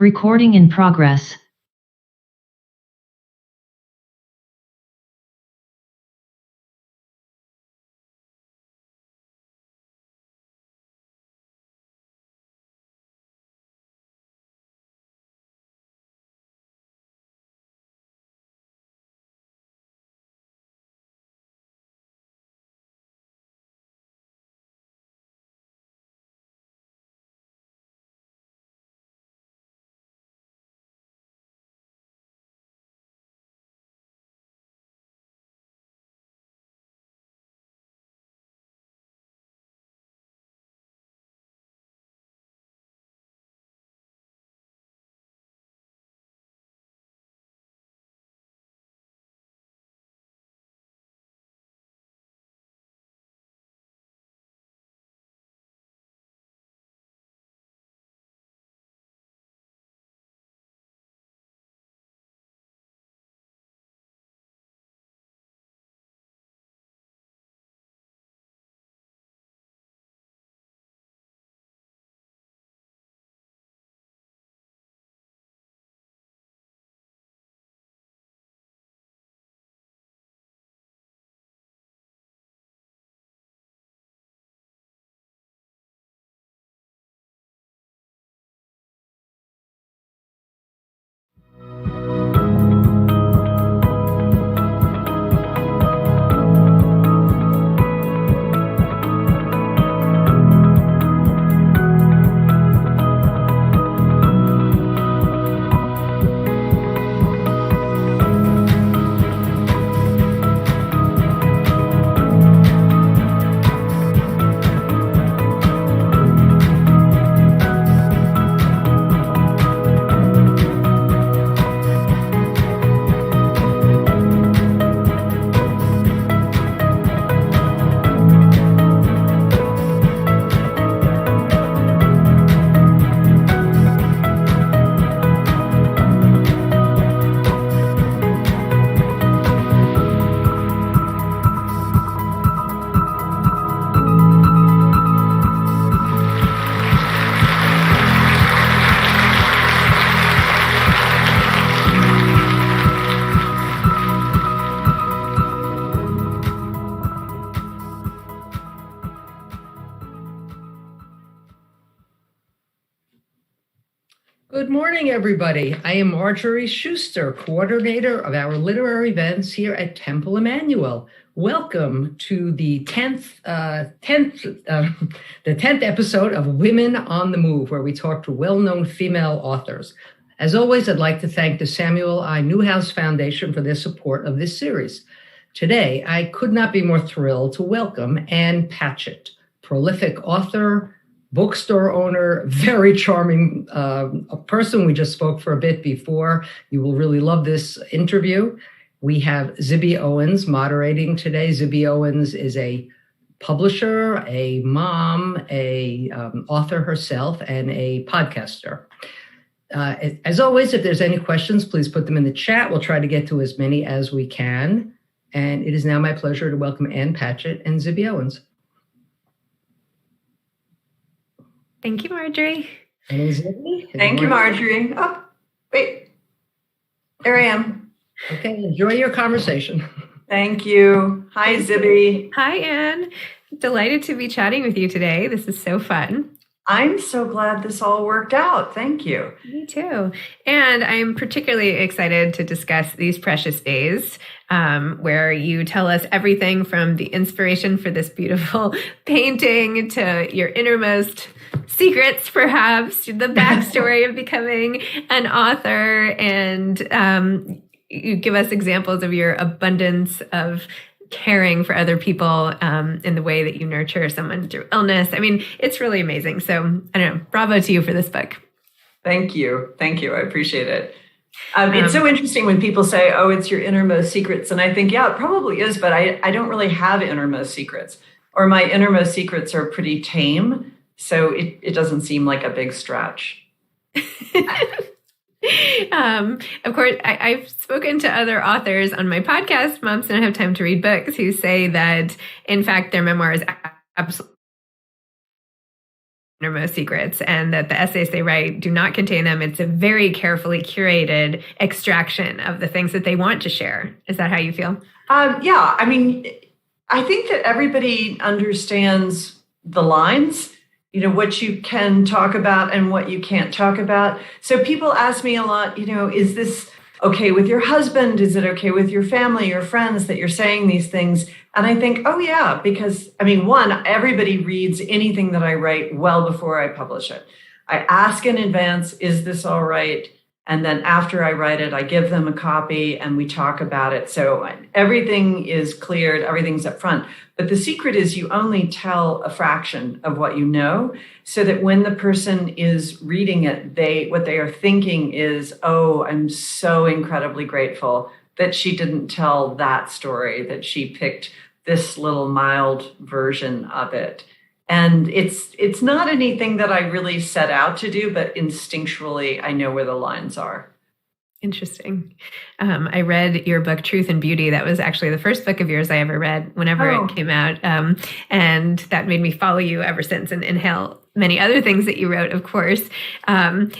Recording in progress. Good morning, everybody. I am Marjorie Schuster, coordinator of our literary events here at Temple Emanu-El. Welcome to the 10th episode of Women on the Move, where we talk to well-known female authors. As always, I'd like to thank the Samuel I. Newhouse Foundation for their support of this series. Today, I could not be more thrilled to welcome Ann Patchett, prolific author, bookstore owner, very charming person. We just spoke for a bit before. You will really love this interview. We have Zibby Owens moderating today. Zibby Owens is a publisher, a mom, a author herself, and a podcaster. As always, if there's any questions, please put them in the chat. We'll try to get to as many as we can. And it is now my pleasure to welcome Ann Patchett and Zibby Owens. Thank you, Marjorie. Thank you, Marjorie. Oh, wait. There I am. Okay, enjoy your conversation. Thank you. Hi, Zibby. Hi, Ann. Delighted to be chatting with you today. This is so fun. I'm so glad this all worked out. Thank you. Me too. And I'm particularly excited to discuss these precious days, where you tell us everything from the inspiration for this beautiful painting to your innermost secrets, perhaps, the backstory of becoming an author, and you give us examples of your abundance of caring for other people in the way that you nurture someone through illness. I mean, it's really amazing. So I don't know, bravo to you for this book. Thank you. Thank you. I appreciate it. It's so interesting when people say, oh, it's your innermost secrets. And I think, yeah, it probably is, but I don't really have innermost secrets, or my innermost secrets are pretty tame. So it doesn't seem like a big stretch. Of course, I've spoken to other authors on my podcast, Moms Don't Have Time to Read Books, who say that, in fact, their memoir is absolutely innermost secrets, and that the essays they write do not contain them. It's a very carefully curated extraction of the things that they want to share. Is that how you feel? Yeah. I mean, I think that everybody understands the lines, what you can talk about and what you can't talk about. So people ask me a lot, is this okay with your husband? Is it okay with your family, your friends that you're saying these things? And I think, oh yeah, because one, everybody reads anything that I write well before I publish it. I ask in advance, is this all right? And then after I write it, I give them a copy and we talk about it. So everything is cleared, everything's up front. But the secret is you only tell a fraction of what you know, so that when the person is reading it, what they are thinking is, oh, I'm so incredibly grateful that she didn't tell that story, that she picked this little mild version of it. And it's not anything that I really set out to do, but instinctually, I know where the lines are. Interesting. I read your book, Truth and Beauty. That was actually the first book of yours I ever read whenever it came out. And that made me follow you ever since and inhale many other things that you wrote, of course. And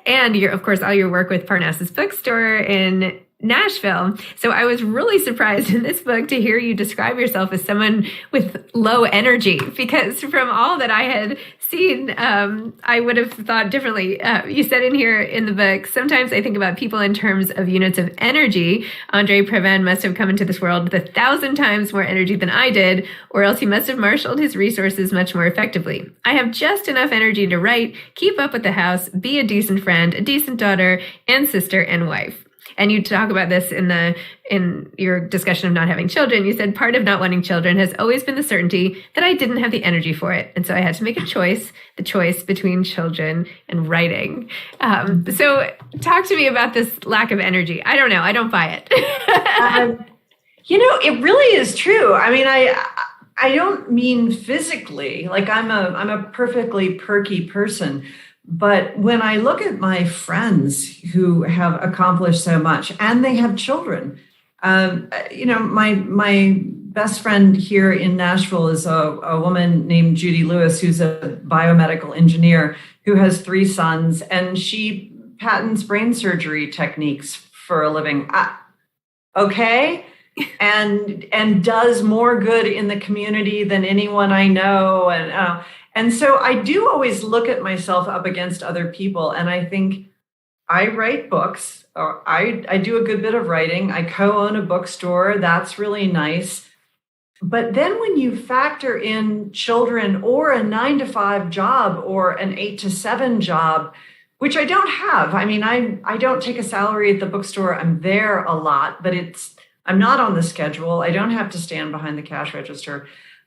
your, of course, all your work with Parnassus Bookstore in Nashville. So I was really surprised in this book to hear you describe yourself as someone with low energy, because from all that I had seen, I would have thought differently. You said in here in the book, sometimes I think about people in terms of units of energy. Andre Previn must have come into this world with 1,000 times more energy than I did, or else he must have marshaled his resources much more effectively. I have just enough energy to write, keep up with the house, be a decent friend, a decent daughter and sister and wife. And you talk about this in your discussion of not having children. You said part of not wanting children has always been the certainty that I didn't have the energy for it. And so I had to make a choice, the choice between children and writing. So talk to me about this lack of energy. I don't know. I don't buy it. It really is true. I mean, I don't mean physically, like I'm a perfectly perky person. But when I look at my friends who have accomplished so much and they have children, my best friend here in Nashville is a woman named Judy Lewis, who's a biomedical engineer who has 3 sons, and she patents brain surgery techniques for a living. Okay. And does more good in the community than anyone I know. And so I do always look at myself up against other people. And I think I write books, or I do a good bit of writing. I co-own a bookstore. That's really nice. But then when you factor in children or a 9-to-5 job or an 8-to-7 job, which I don't have. I mean, I don't take a salary at the bookstore. I'm there a lot, but I'm not on the schedule. I don't have to stand behind the cash register.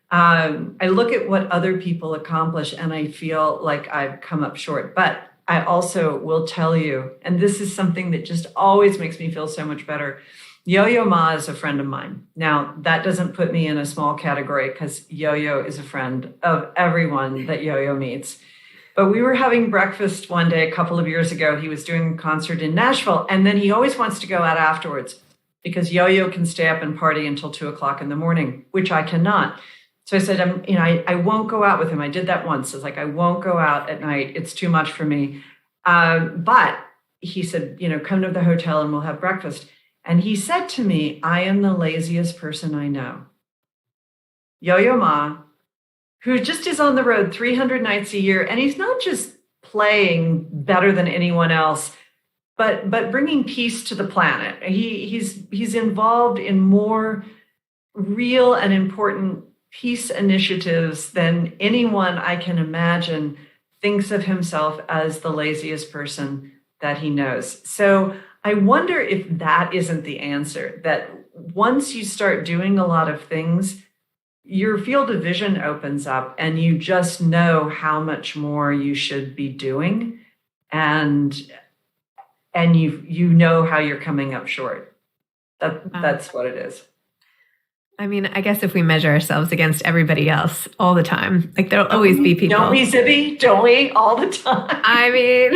I look at what other people accomplish and I feel like I've come up short. But I also will tell you, and this is something that just always makes me feel so much better. Yo-Yo Ma is a friend of mine. Now, that doesn't put me in a small category because Yo-Yo is a friend of everyone that Yo-Yo meets. But we were having breakfast one day a couple of years ago. He was doing a concert in Nashville, and then he always wants to go out afterwards because Yo-Yo can stay up and party until 2:00 in the morning, which I cannot. So I said, I won't go out with him. I did that once. It's like, I won't go out at night. It's too much for me. But he said, come to the hotel and we'll have breakfast. And he said to me, I am the laziest person I know. Yo-Yo Ma, who just is on the road 300 nights a year. And he's not just playing better than anyone else, but bringing peace to the planet. He's involved in more real and important peace initiatives than anyone I can imagine thinks of himself as the laziest person that he knows. So I wonder if that isn't the answer, that once you start doing a lot of things, your field of vision opens up and you just know how much more you should be doing. And you know how you're coming up short. That's what it is. I mean, I guess if we measure ourselves against everybody else all the time, like there'll always be people. Don't we, Zibby? Don't we? All the time. I mean,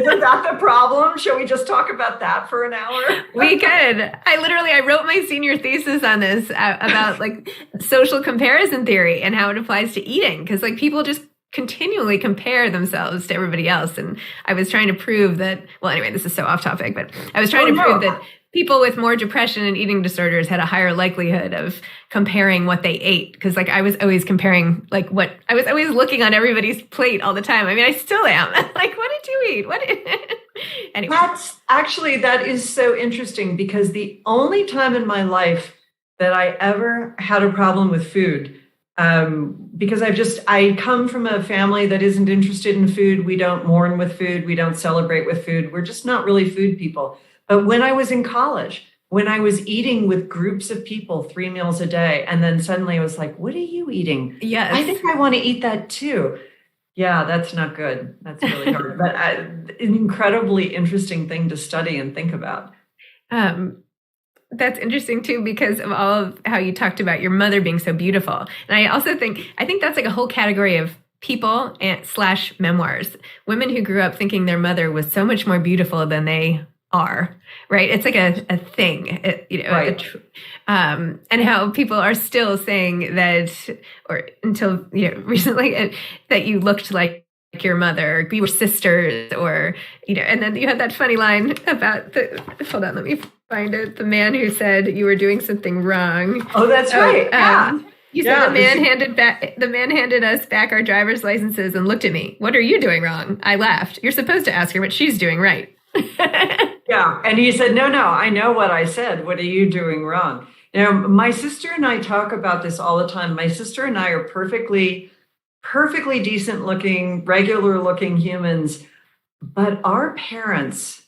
isn't that the problem? Shall we just talk about that for an hour? We could. I wrote my senior thesis on this about like social comparison theory and how it applies to eating. Because like people just continually compare themselves to everybody else. And I was trying to prove that, well, anyway, this is so off topic, but I was trying to prove that people with more depression and eating disorders had a higher likelihood of comparing what they ate. Cause like I was always comparing I was always looking on everybody's plate all the time. I mean, I still am. Like, what did you eat? Anyway. That is so interesting, because the only time in my life that I ever had a problem with food, because I come from a family that isn't interested in food. We don't mourn with food. We don't celebrate with food. We're just not really food people. But when I was in college, when I was eating with groups of people 3 meals a day, and then suddenly I was like, what are you eating? Yes. I think I want to eat that too. Yeah, that's not good. That's really hard. But an incredibly interesting thing to study and think about. That's interesting too, because of all of how you talked about your mother being so beautiful. And I also think that's like a whole category of people / memoirs. Women who grew up thinking their mother was so much more beautiful than they are, right? It's like a thing, right. And how people are still saying that, or until recently, that you looked like your mother, you were sisters, or, and then you had that funny line about hold on, let me find it. The man who said you were doing something wrong. Oh, that's right. Yeah. You said the man handed us back our driver's licenses and looked at me. What are you doing wrong? I laughed. You're supposed to ask her what she's doing right. Yeah. And he said, no, I know what I said. What are you doing wrong? My sister and I talk about this all the time. My sister and I are perfectly decent looking, regular looking humans, but our parents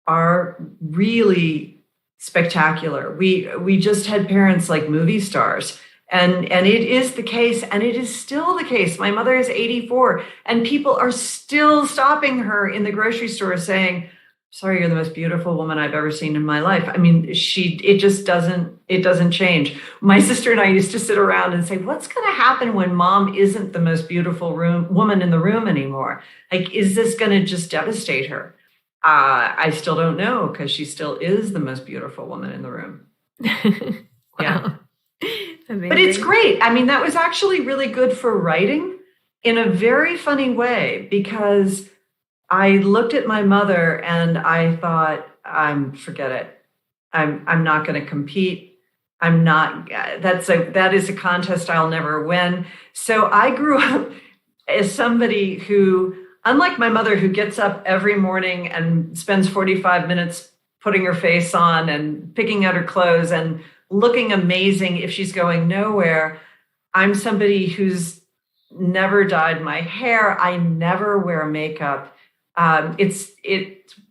are really spectacular. We just had parents like movie stars. And it is the case, and it is still the case. My mother is 84, and people are still stopping her in the grocery store saying, sorry, you're the most beautiful woman I've ever seen in my life. I mean, it doesn't change. My sister and I used to sit around and say, what's going to happen when mom isn't the most beautiful woman in the room anymore? Like, is this going to just devastate her? I still don't know, because she still is the most beautiful woman in the room. Wow. Yeah. Amazing. But it's great. I mean, that was actually really good for writing in a very funny way, because I looked at my mother and I thought, forget it. I'm not going to compete. That is a contest I'll never win. So I grew up as somebody who, unlike my mother, who gets up every morning and spends 45 minutes putting her face on and picking out her clothes and looking amazing if she's going nowhere, I'm somebody who's never dyed my hair. I never wear makeup. It's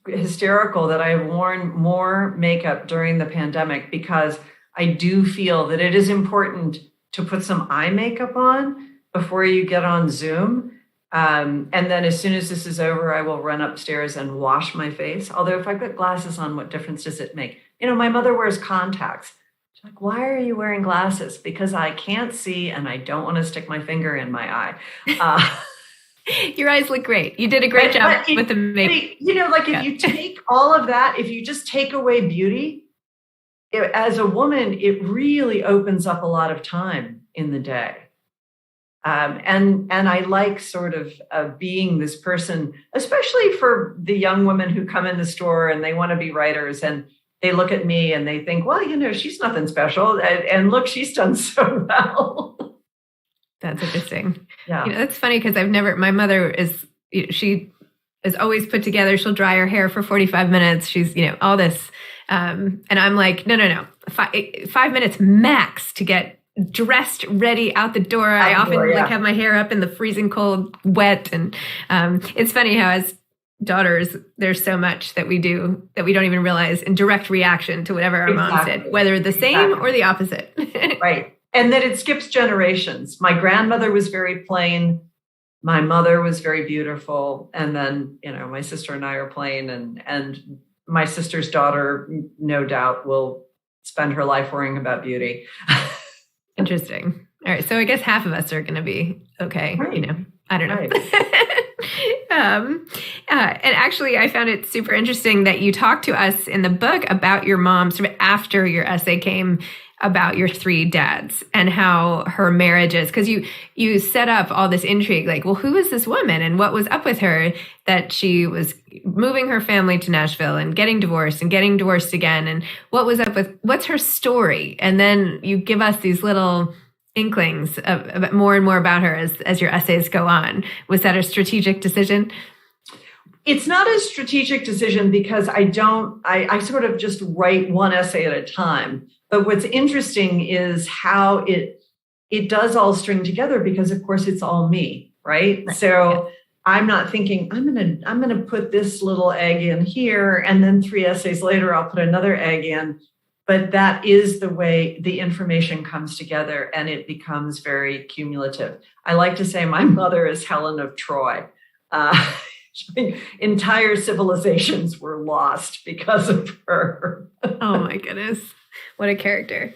hysterical that I have worn more makeup during the pandemic, because I do feel that it is important to put some eye makeup on before you get on Zoom. And then as soon as this is over, I will run upstairs and wash my face. Although if I've got glasses on, what difference does it make? My mother wears contacts. She's like, why are you wearing glasses? Because I can't see and I don't want to stick my finger in my eye. Your eyes look great. You did a great job with the makeup. If you take all of that, if you just take away beauty, as a woman, it really opens up a lot of time in the day. And I like sort of being this person, especially for the young women who come in the store and they want to be writers, and they look at me and they think, well, she's nothing special. And look, she's done so well. That's interesting. Yeah. That's funny, because my mother she is always put together. She'll dry her hair for 45 minutes. She's, all this. And I'm like, no. 5 minutes max to get dressed, ready, out the door. I often have my hair up in the freezing cold, wet. And it's funny how as daughters, there's so much that we do that we don't even realize in direct reaction to whatever our moms did, whether the same or the opposite. Right. And that it skips generations. My grandmother was very plain. My mother was very beautiful. And then, my sister and I are plain, and my sister's daughter, no doubt, will spend her life worrying about beauty. Interesting. All right. So I guess half of us are going to be okay. Right. I don't know. Right. And actually, I found it super interesting that you talked to us in the book about your mom sort of after your essay came about your three dads and how her marriage is, because you set up all this intrigue, like, well, who is this woman and what was up with her, that she was moving her family to Nashville and getting divorced again, and what was up with, what's her story? And then you give us these little inklings of more and more about her as your essays go on. Was that a strategic decision? It's not a strategic decision because I sort of just write one essay at a time. But what's interesting is how it does all string together, because of course it's all me, right? So yeah. I'm not thinking I'm gonna put this little egg in here, and then 3 essays later I'll put another egg in. But that is the way the information comes together, and it becomes very cumulative. I like to say my mother is Helen of Troy. Entire civilizations were lost because of her. Oh my goodness. What a character.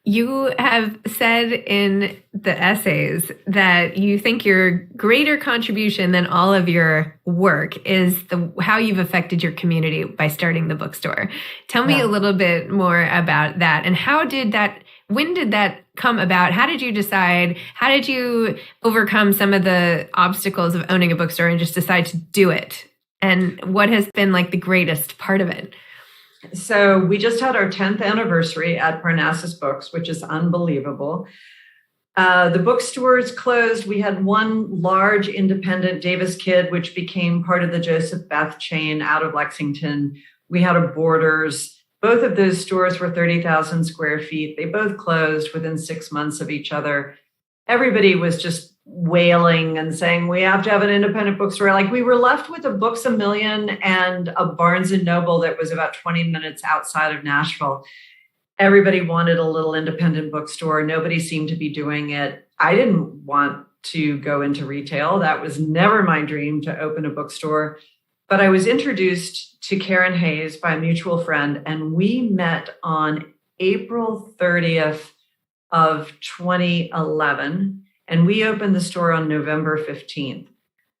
You have said in the essays that you think your greater contribution than all of your work is how you've affected your community by starting the bookstore. Tell me a little bit more about that, and when did that come about? How did you decide? How did you overcome some of the obstacles of owning a bookstore and just decide to do it? And what has been like the greatest part of it? So we just had our 10th anniversary at Parnassus Books, which is unbelievable. The bookstores closed. We had one large independent, Davis Kid, which became part of the Joseph Beth chain out of Lexington. We had a Borders. Both of those stores were 30,000 square feet. They both closed within 6 months of each other. Everybody was just wailing and saying, we have to have an independent bookstore. Like, we were left with a Books A Million and a Barnes and Noble that was about 20 minutes outside of Nashville. Everybody wanted a little independent bookstore. Nobody seemed to be doing it. I didn't want to go into retail. That was never my dream, to open a bookstore. But I was introduced to Karen Hayes by a mutual friend, and we met on April 30th of 2011, and we opened the store on November 15th.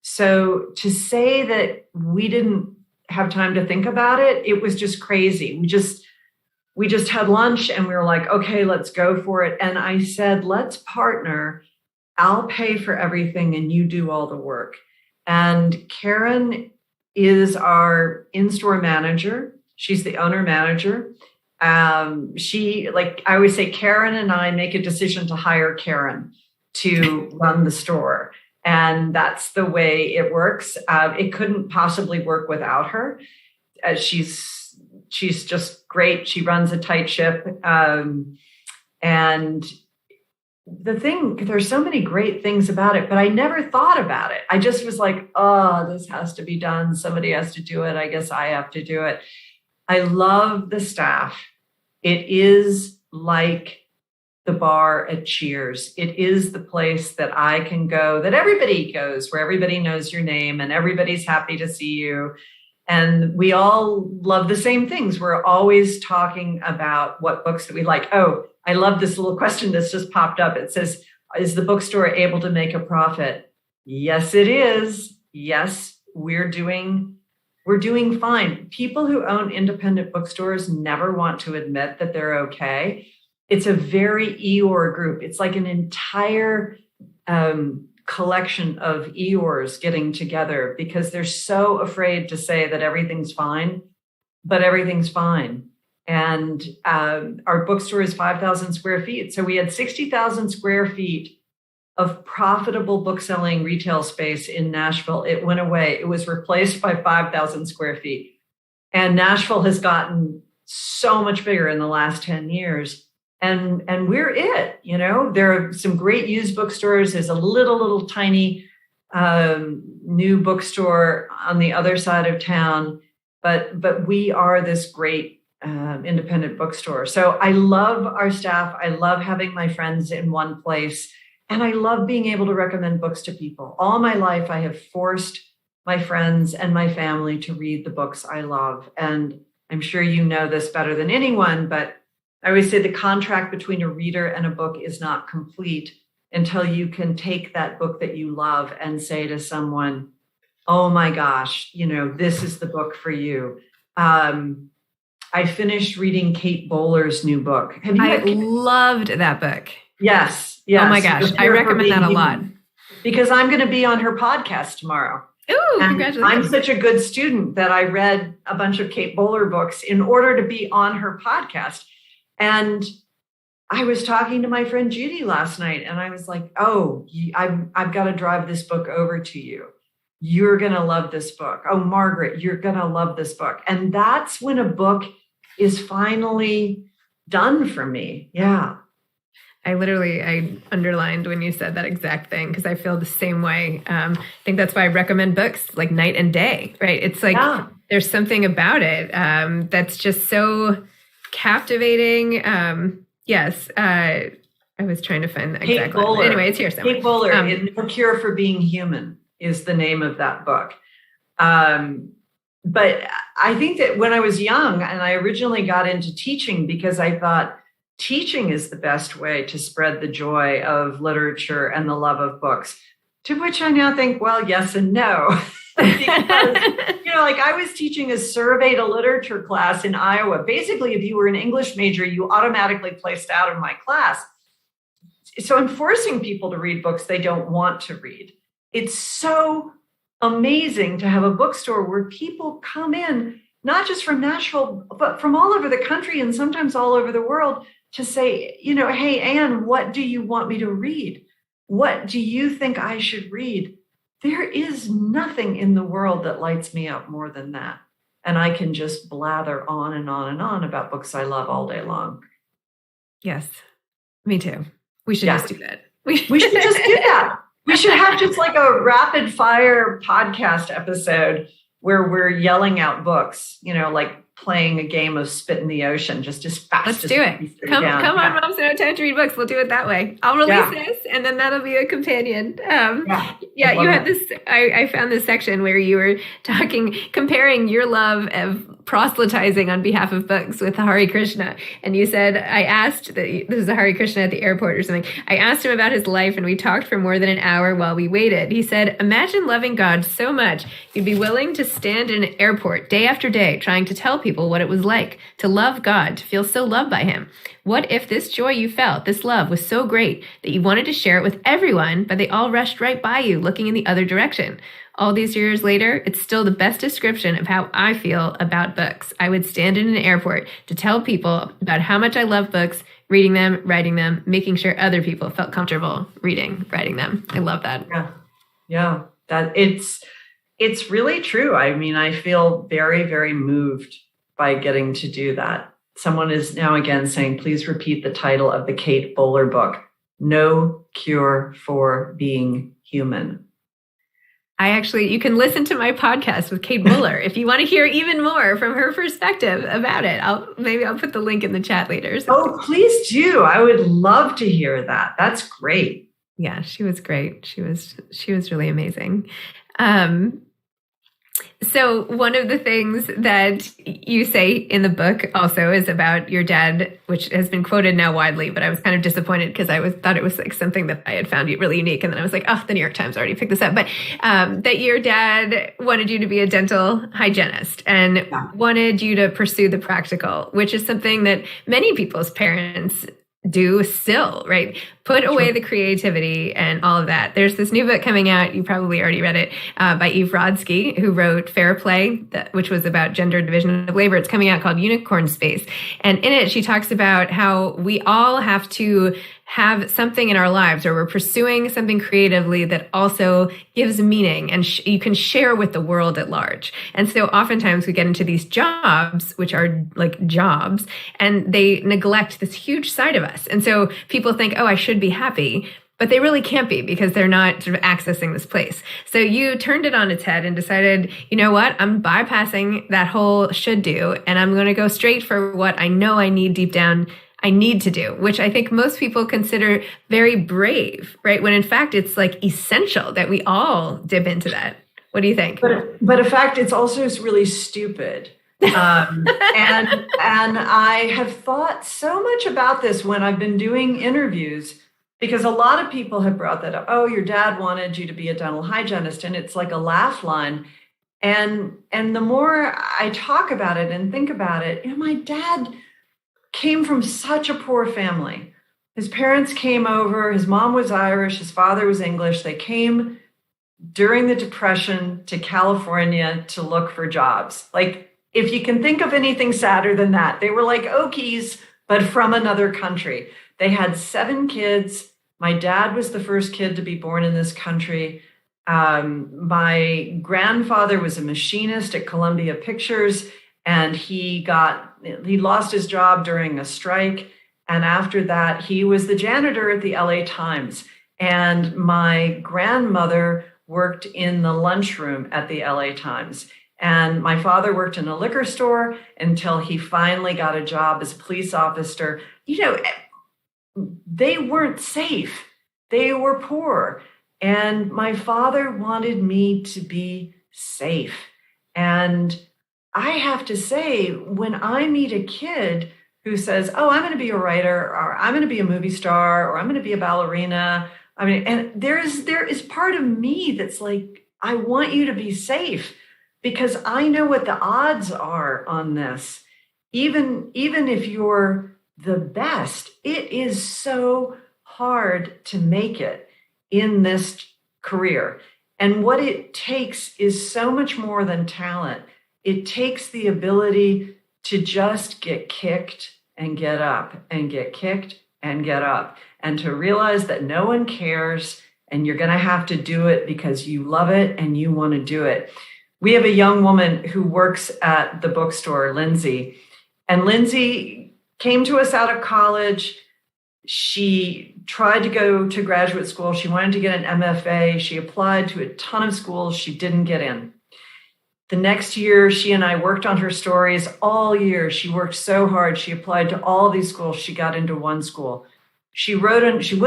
So to say that we didn't have time to think about it, it was just crazy. We just had lunch and we were like, okay, let's go for it. And I said, let's partner. I'll pay for everything and you do all the work. And Karen is our in-store manager. She's the owner manager. She, like I always say, Karen and I make a decision to hire Karen to run the store. And that's the way it works. It couldn't possibly work without her. She's just great. She runs a tight ship. And the thing, there's so many great things about it, but I never thought about it. I just was like, oh, this has to be done. Somebody has to do it. I guess I have to do it. I love the staff. It is like the bar at Cheers. It is the place that I can go, that everybody goes, where everybody knows your name and everybody's happy to see you. And we all love the same things. We're always talking about what books that we like. Oh, I love this little question that's just popped up. It says, is the bookstore able to make a profit? Yes, it is. Yes, we're doing fine. People who own independent bookstores never want to admit that they're okay. It's a very Eeyore group. It's like an entire collection of Eeyores getting together because they're so afraid to say that everything's fine, but everything's fine. And our bookstore is 5,000 square feet. So we had 60,000 square feet of profitable bookselling retail space in Nashville. It went away. It was replaced by 5,000 square feet. And Nashville has gotten so much bigger in the last 10 years. And we're it, you know. There are some great used bookstores. There's a little tiny new bookstore on the other side of town. But we are this great independent bookstore. So I love our staff. I love having my friends in one place. And I love being able to recommend books to people. All my life, I have forced my friends and my family to read the books I love. And I'm sure you know this better than anyone, but I always say the contract between a reader and a book is not complete until you can take that book that you love and say to someone, oh my gosh, you know, this is the book for you. I finished reading Kate Bowler's new book. Have you I loved that book. Yes. Oh my gosh. I recommend that a lot. Because I'm going to be on her podcast tomorrow. Oh, congratulations. I'm such a good student that I read a bunch of Kate Bowler books in order to be on her podcast. And I was talking to my friend Judy last night, and I was like, oh, I've got to drive this book over to you. You're going to love this book. Oh, Margaret, you're going to love this book. And that's when a book is finally done for me. Yeah. I underlined when you said that exact thing because I feel the same way. I think that's why I recommend books like night and day, right? It's like there's something about it that's just so captivating. Yes. I was trying to find the exact line. Anyway, it's here somewhere. Kate Bowler, No Cure for Being Human is the name of that book. But I think that when I was young and I originally got into teaching because I thought, teaching is the best way to spread the joy of literature and the love of books, to which I now think, well, yes and no. Because, like I was teaching a survey to literature class in Iowa. Basically, if you were an English major, you automatically placed out of my class. So I'm forcing people to read books they don't want to read. It's so amazing to have a bookstore where people come in, not just from Nashville, but from all over the country and sometimes all over the world, to say, hey, Anne, what do you want me to read? What do you think I should read? There is nothing in the world that lights me up more than that. And I can just blather on and on and on about books I love all day long. Yes, me too. We should just do that. We should just do that. We should have just like a rapid fire podcast episode where we're yelling out books, like playing a game of Spit in the Ocean, just as fast Let's as do it. Come on, Moms No Time to Read Books. We'll do it that way. I'll release this, and then that'll be a companion. You had this. I found this section where you were comparing your love of proselytizing on behalf of books with Hare Krishna, and you said, I asked, this is a Hare Krishna at the airport or something. I asked him about his life, and we talked for more than an hour while we waited. He said, imagine loving God so much you'd be willing to stand in an airport day after day trying to tell people what it was like to love God, to feel so loved by him. What if this joy you felt, this love, was so great that you wanted to share it with everyone, but they all rushed right by you, looking in the other direction? All these years later, it's still the best description of how I feel about books. I would stand in an airport to tell people about how much I love books, reading them, writing them, making sure other people felt comfortable writing them. I love that. Yeah. That it's really true. I mean, I feel very, very moved by getting to do that. Someone is now again saying, please repeat the title of the Kate Bowler book, No Cure for Being Human. You can listen to my podcast with Kate Bowler if you want to hear even more from her perspective about it. I'll put the link in the chat later. Oh, please do. I would love to hear that. That's great. Yeah, she was great. She was really amazing. So one of the things that you say in the book also is about your dad, which has been quoted now widely, but I was kind of disappointed because I thought it was like something that I had found really unique. And then I was like, the New York Times already picked this up. But that your dad wanted you to be a dental hygienist and wanted you to pursue the practical, which is something that many people's parents do still, right? Put away the creativity and all of that. There's this new book coming out. You probably already read it by Youve, who wrote Fair Play, which was about gender division of labor. It's coming out called Unicorn Space. And in it, she talks about how we all have to have something in our lives where we're pursuing something creatively that also gives meaning and you can share with the world at large. And so oftentimes we get into these jobs, which are like jobs, and they neglect this huge side of us. And so people think, I should be happy, but they really can't be because they're not sort of accessing this place. So you turned it on its head and decided, you know what, I'm bypassing that whole should do, and I'm going to go straight for what I know I need deep down I need to do, which I think most people consider very brave, right? When in fact, it's like essential that we all dip into that. What do you think? But in fact, it's also really stupid. And I have thought so much about this when I've been doing interviews, because a lot of people have brought that up. Oh, your dad wanted you to be a dental hygienist. And it's like a laugh line. And the more I talk about it and think about it, my dad came from such a poor family. His parents came over, his mom was Irish, his father was English. They came during the Depression to California to look for jobs. Like, if you can think of anything sadder than that, they were like Okies, but from another country. They had 7 kids. My dad was the first kid to be born in this country. My grandfather was a machinist at Columbia Pictures, and he lost his job during a strike. And after that, he was the janitor at the LA Times. And my grandmother worked in the lunchroom at the LA Times. And my father worked in a liquor store until he finally got a job as a police officer. They weren't safe. They were poor. And my father wanted me to be safe. And I have to say, when I meet a kid who says, oh, I'm going to be a writer, or I'm going to be a movie star, or I'm going to be a ballerina, and there is part of me that's like, I want you to be safe, because I know what the odds are on this. Even if you're the best, it is so hard to make it in this career. And what it takes is so much more than talent. It takes the ability to just get kicked and get up, and get kicked and get up, and to realize that no one cares, and you're going to have to do it because you love it and you want to do it. We have a young woman who works at the bookstore, Lindsay, and Lindsay came to us out of college. She tried to go to graduate school. She wanted to get an MFA. She applied to a ton of schools. She didn't get in. The next year, she and I worked on her stories all year. She worked so hard. She applied to all these schools. She got into one school. She went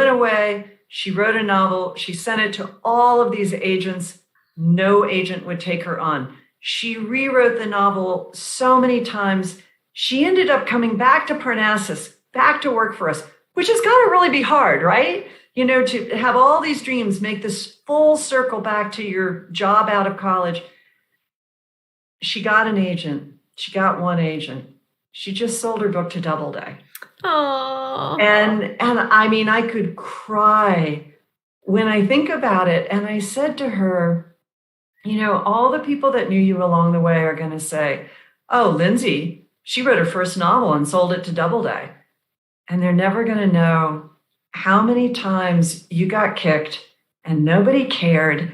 away. She wrote a novel. She sent it to all of these agents. No agent would take her on. She rewrote the novel so many times. She ended up coming back to Parnassus, back to work for us, which has got to really be hard, right? To have all these dreams, make this full circle back to your job out of college. She got an agent. She got one agent. She just sold her book to Doubleday. Oh. And I could cry when I think about it. And I said to her, all the people that knew you along the way are going to say, oh, Lindsay, she wrote her first novel and sold it to Doubleday. And they're never going to know how many times you got kicked and nobody cared,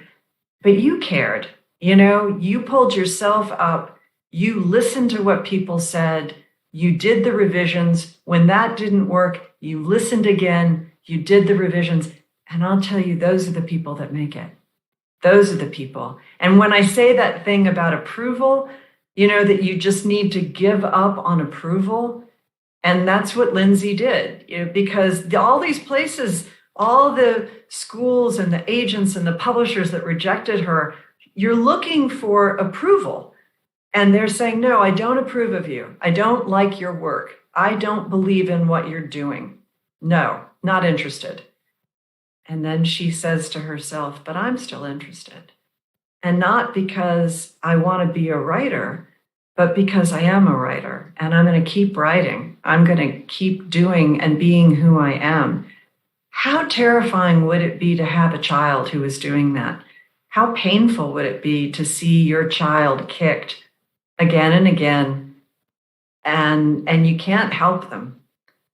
but you cared. You pulled yourself up. You listened to what people said. You did the revisions. When that didn't work, you listened again. You did the revisions. And I'll tell you, those are the people that make it. Those are the people. And when I say that thing about approval, that you just need to give up on approval. And that's what Lindsay did, because all these places, all the schools and the agents and the publishers that rejected her, you're looking for approval. And they're saying, no, I don't approve of you. I don't like your work. I don't believe in what you're doing. No, not interested. And then she says to herself, but I'm still interested. And not because I want to be a writer, but because I am a writer and I'm going to keep writing. I'm going to keep doing and being who I am. How terrifying would it be to have a child who was doing that? How painful would it be to see your child kicked again and again, and you can't help them?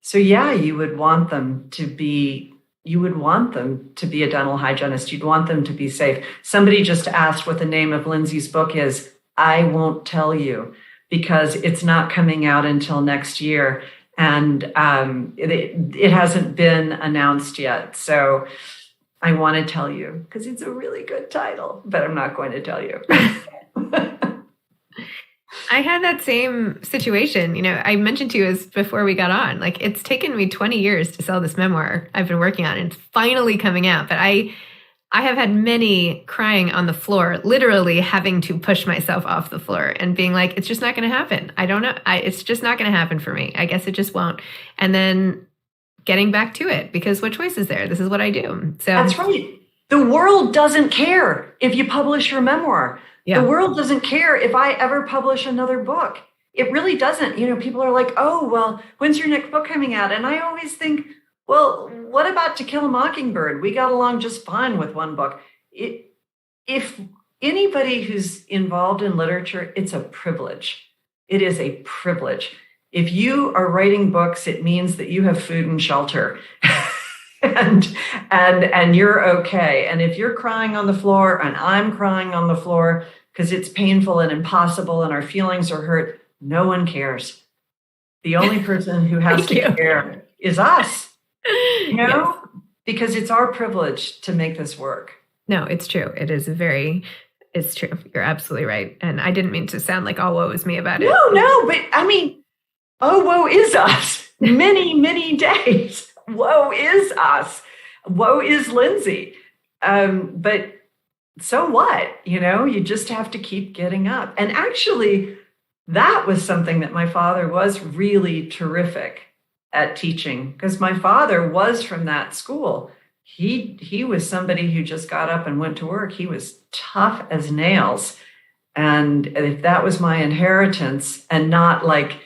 So yeah, you would want them to be a dental hygienist. You'd want them to be safe. Somebody just asked what the name of Lindsay's book is. I won't tell you because it's not coming out until next year, and it hasn't been announced yet. So I want to tell you because it's a really good title, but I'm not going to tell you. I had that same situation. I mentioned to you before we got on, like, it's taken me 20 years to sell this memoir I've been working on, and it's finally coming out. But I have had many crying on the floor, literally having to push myself off the floor and being like, it's just not going to happen. I don't know. It's just not going to happen for me. I guess it just won't. And then getting back to it, because what choice is there? This is what I do. So that's right. The world doesn't care if you publish your memoir. The world doesn't care if I ever publish another book. It really doesn't. People are like, oh, well, when's your next book coming out? And I always think, well, what about To Kill a Mockingbird? We got along just fine with one book. If anybody who's involved in literature, it's a privilege. It is a privilege. If you are writing books, it means that you have food and shelter. and you're okay. And if you're crying on the floor and I'm crying on the floor because it's painful and impossible and our feelings are hurt, no one cares. The only person who has to care is us, Yes. because it's our privilege to make this work. No, it's true. It's true. You're absolutely right. And I didn't mean to sound like all woe is me about it. No, but I mean, oh, woe is us. Many, many days. Woe is us. Woe is Lindsay. But so what? You just have to keep getting up. And actually, that was something that my father was really terrific at teaching, because my father was from that school. He was somebody who just got up and went to work. He was tough as nails. And if that was my inheritance, and not like,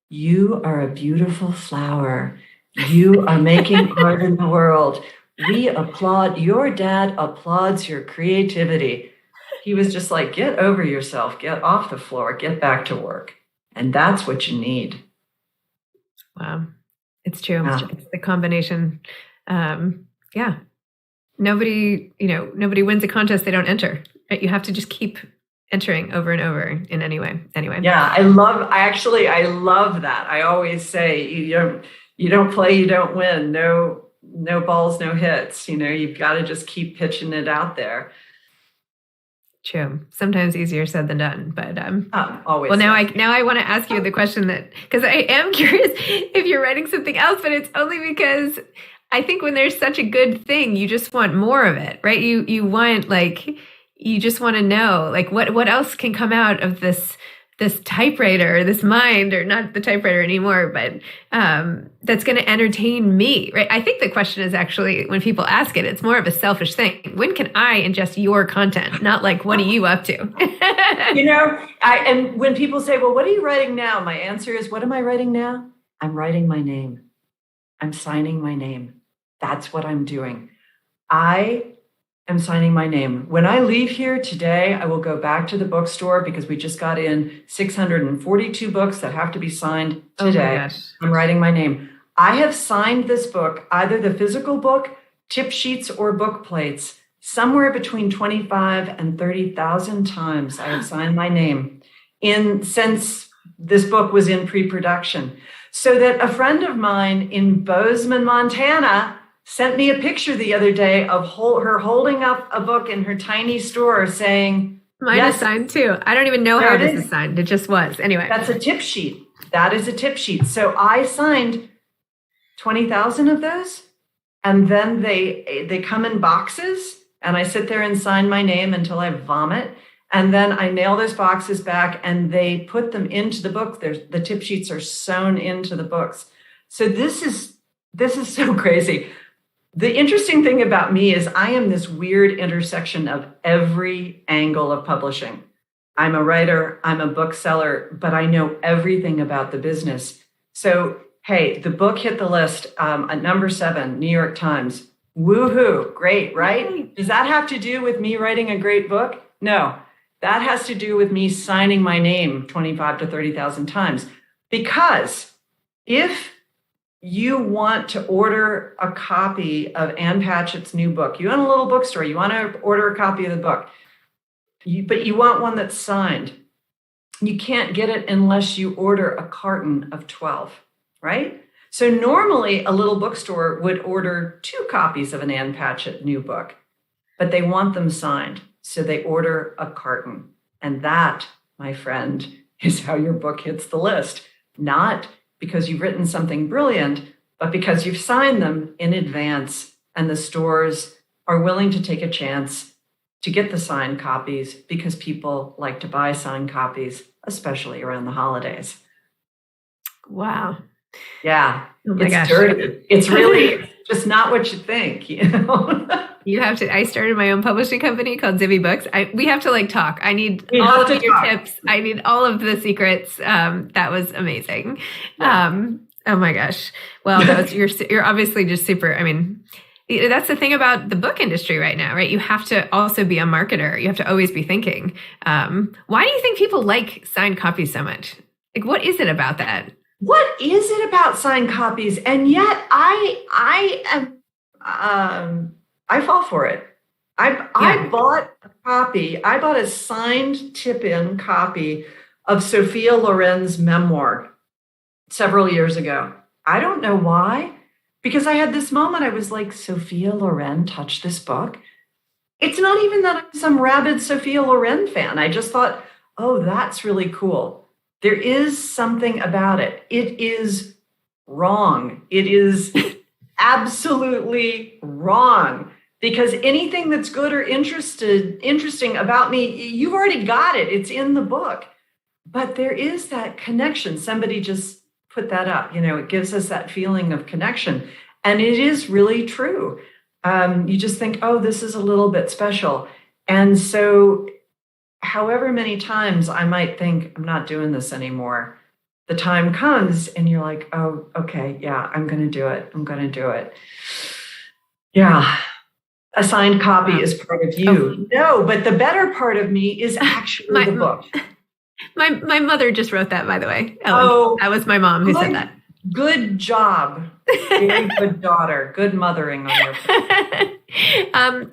you are a beautiful flower, you are making art in the world, we applaud, your dad applauds your creativity. He was just like, get over yourself, get off the floor, get back to work. And that's what you need. Wow. It's true. Yeah. It's the combination. Nobody wins a contest they don't enter. Right? You have to just keep entering over and over in any way. Anyway. Yeah, I love that. I always say, you don't play, you don't win. No balls, no hits. You've got to just keep pitching it out there. True. Sometimes easier said than done, but always. Well, now I want to ask you the question because I am curious if you're writing something else, but it's only because I think when there's such a good thing, you just want more of it, right? You want, you just want to know, what else can come out of this typewriter, this mind, or not the typewriter anymore, but that's going to entertain me, right? I think the question is actually, when people ask it, it's more of a selfish thing. When can I ingest your content? Not what are you up to? And when people say, well, what are you writing now? My answer is, what am I writing now? I'm writing my name. I'm signing my name. That's what I'm doing. I am signing my name. When I leave here today, I will go back to the bookstore, because we just got in 642 books that have to be signed today. Oh my gosh. I'm writing my name. I have signed this book, either the physical book, tip sheets, or book plates, somewhere between 25 and 30,000 times. I have signed my name since this book was in pre-production. So that a friend of mine in Bozeman, Montana, sent me a picture the other day of her holding up a book in her tiny store saying, mine is signed too. I don't even know how this is signed. It just was. Anyway. That's a tip sheet. That is a tip sheet. So I signed 20,000 of those. And then they come in boxes, and I sit there and sign my name until I vomit. And then I mail those boxes back, and they put them into the book. The tip sheets are sewn into the books. So this is so crazy. The interesting thing about me is I am this weird intersection of every angle of publishing. I'm a writer, I'm a bookseller, but I know everything about the business. So, hey, the book hit the list at number 7, New York Times. Woohoo, great, right? Does that have to do with me writing a great book? No, that has to do with me signing my name 25 to 30,000 times. Because if you want to order a copy of Ann Patchett's new book, you own a little bookstore, you want to order a copy of the book, but you want one that's signed. You can't get it unless you order a carton of 12, right? So normally a little bookstore would order 2 copies of an Ann Patchett new book, but they want them signed. So they order a carton. And that, my friend, is how your book hits the list. Not because you've written something brilliant, but because you've signed them in advance, and the stores are willing to take a chance to get the signed copies, because people like to buy signed copies, especially around the holidays. Wow. Yeah. Oh my gosh. Dirty. It's really just not what you think, You have to. I started my own publishing company called Zibby Books. We have to talk. I need all of your tips. I need all of the secrets. That was amazing. Yeah. Oh my gosh. Well, you're obviously just super. I mean, that's the thing about the book industry right now, right? You have to also be a marketer. You have to always be thinking. Why do you think people like signed copies so much? What is it about that? What is it about signed copies? And yet I am, I fall for it. I bought a copy. I bought a signed tip-in copy of Sophia Loren's memoir several years ago. I don't know why, because I had this moment. I was like, Sophia Loren touched this book. It's not even that I'm some rabid Sophia Loren fan. I just thought, oh, that's really cool. There is something about it. It is wrong. It is absolutely wrong, because anything that's good or interesting about me, you've already got it. It's in the book. But there is that connection. Somebody just put that up. It gives us that feeling of connection. And it is really true. You just think, oh, this is a little bit special. And so however many times I might think, I'm not doing this anymore, the time comes and you're like, oh, okay, yeah, I'm going to do it. I'm going to do it. Yeah. A signed copy is part of you. No, but the better part of me is actually the book. My mother just wrote that, by the way. Ellen. Oh, that was my mom who said that. Good job. Very good daughter. Good mothering on your part.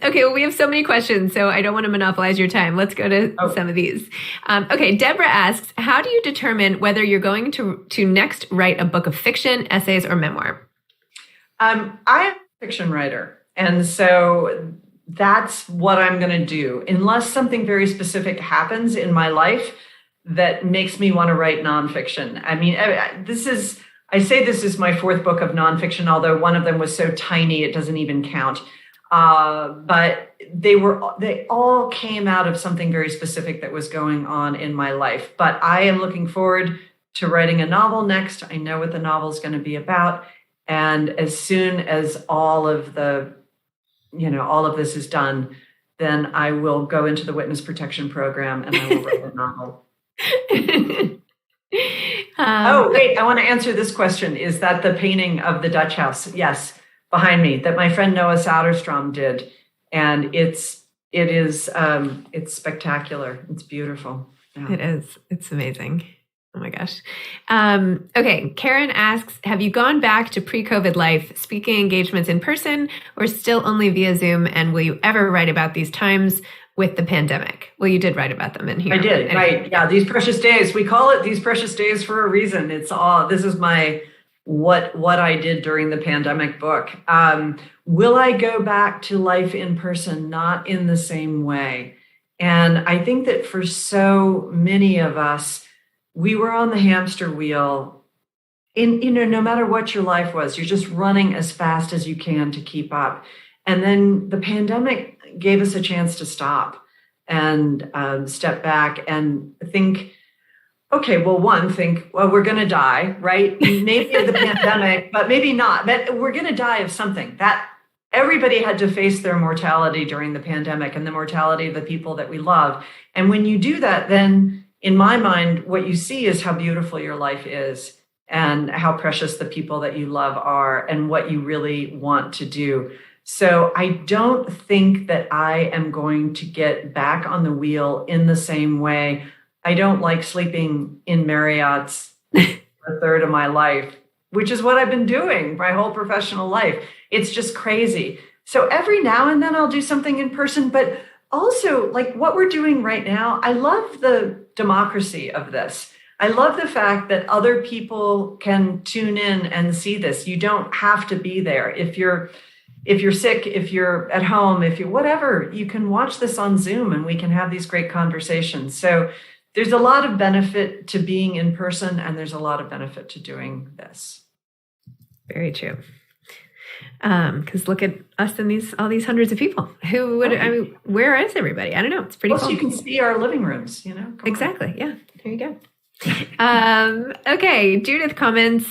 Okay, well, we have so many questions, so I don't want to monopolize your time. Let's go to some of these. Okay, Deborah asks, how do you determine whether you're going to next write a book of fiction, essays, or memoir? I'm a fiction writer, and so that's what I'm going to do. Unless something very specific happens in my life that makes me want to write nonfiction. I mean, I say this is my fourth book of nonfiction, although one of them was so tiny it doesn't even count. But they all came out of something very specific that was going on in my life. But I am looking forward to writing a novel next. I know what the novel is going to be about. And as soon as all of this is done, then I will go into the witness protection program and I will write a novel. Wait, I want to answer this question. Is that the painting of the Dutch house? Yes, behind me, that my friend Noah Soderstrom did. And it's spectacular. It's beautiful. Yeah. It is. It's amazing. Oh my gosh. Okay. Karen asks, have you gone back to pre-COVID life, speaking engagements in person or still only via Zoom? And will you ever write about these times with the pandemic? Well, you did write about them in here. I did, right. Yeah, these precious days. We call it these precious days for a reason. This is my what I did during the pandemic book. Will I go back to life in person? Not in the same way. And I think that for so many of us, we were on the hamster wheel. No matter what your life was, you're just running as fast as you can to keep up. And then the pandemic gave us a chance to stop and step back and think, okay, well, we're going to die, right? Maybe of the pandemic, but maybe not. But we're going to die of something. That everybody had to face their mortality during the pandemic and the mortality of the people that we love. And when you do that, then in my mind, what you see is how beautiful your life is and how precious the people that you love are and what you really want to do. So I don't think that I am going to get back on the wheel in the same way. I don't like sleeping in Marriott's a third of my life, which is what I've been doing my whole professional life. It's just crazy. So every now and then I'll do something in person, but also like what we're doing right now, I love the democracy of this. I love the fact that other people can tune in and see this. You don't have to be there. If you're sick, if you're at home, if you're whatever, you can watch this on Zoom and we can have these great conversations. So there's a lot of benefit to being in person and there's a lot of benefit to doing this. Very true. Because look at us and all these hundreds of people who would, I mean, where is everybody? I don't know. It's pretty cool. You can see our living rooms, Exactly. Yeah. There you go. Okay, Judith comments,